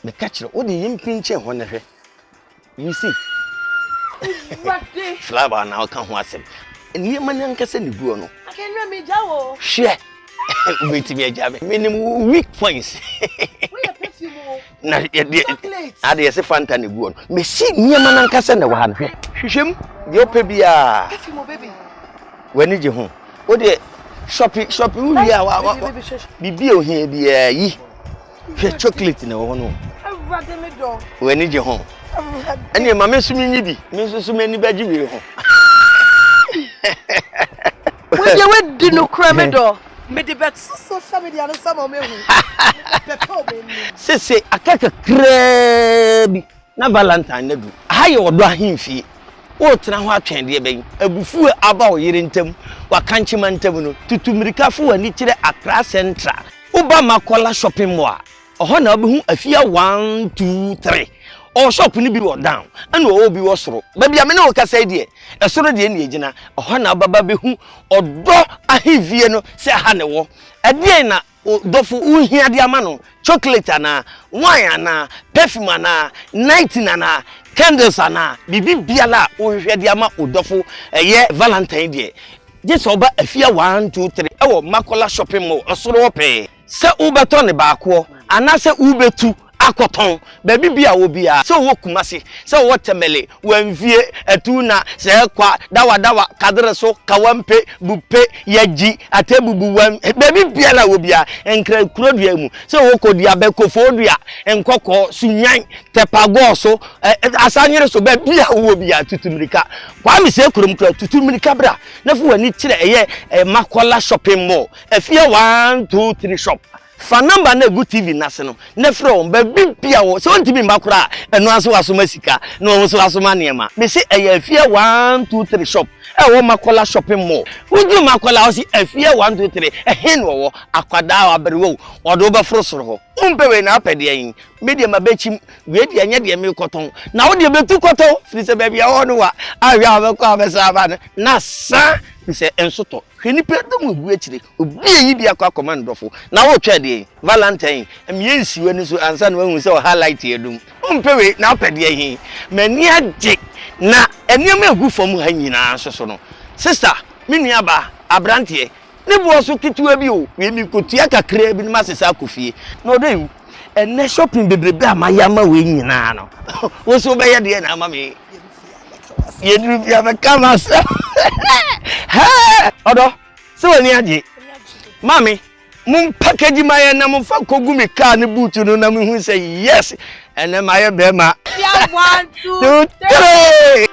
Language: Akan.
me catch it. What the impinche honehe. You see. Flower now can watch him. And you man can send the guano. I can remember Jawo. Share. Wait to be a job. Minimum weak points. Na ade se fanta ne guo no me si niema na nkasa na wa hwe hwehwem de opa bia baby wani je ho o de shopping wi a bibi ohia bia yi hwe chocolate na wo no awrade me do wani je ho ene ma me sumi nyi bi me so sumi ni ba ji wi ho we de we di no kra me do me de bet social media no sama me hu Sese akaka krebi na Valentine na du aye odo ahemfie wo tena ho atwen de ben abufu aba wo yire ntam wakanchima ntam no tutumirika fo wani kire Accra Central uba MAKOLA shopping mall oho na obehu afia 1 2 3 o shop ni bi wo down ana o bi wo soro ba bia me na wo kasa die esoro de na egina oho na baba behu odo ahemfie no se ha ne wo ade na dofu uhia de ama no chocolate ana wine ana perfume ana night ana candles ana bibi biala ohwe de ama odofu eye Valentine de just oba afia 1 2 3 ewo MAKOLA shopping mall osoro ope se ubeto ne baako ana se ubetu akoton baby bia wo bia se wo kumase se wo temele wanvie atuna se kwa dawa kadre so kawampe bupe yaji atebubu wan baby bia la wo bia enkra kurodua mu se wo kodi abekofodua enkoko sunyan tepago so asanyere so baby bia wo bia tutumirika kwa mi se kurom kra tutumirika bra na fu wani kire eye MAKOLA shopping mall afia 1 2 3 shop fa number na Good TV nase no na from ba bibia wo so ntimi mbakura eno aso wasoma sika na wo so wasoma niema me se afia 1 2 3 shop wo MAKOLA shopping mall uju MAKOLA wo si afia 1 2 3 hen wo akwada abere wo odo ba fro soro ho umpewe na apede yin media mabechim we dia nya de me koton na wo de betu koton firi se ba bia wo no wa ahwa abekọ abesa ba na sa se ensoto hweni pedum gu akire obi yi bia kwa command dofo na wo twede Valentine emiensi wani so ansa na wahu se o highlight edum umpewe na apede yin mani age na eniema egu fom ha nyina so no sister minua ba abrantie ne bo so kituwa bi o we mi kotua kakra bi ma sesa akofie na odo ene shopping bebrebe amayama we nyina no wo so be ye de na ama me yedu bia be kama sa ha odo se woni age mami mum package maye na mum fa kogu me car ne boot no na me hu say yes ene maye be ma 1 2 3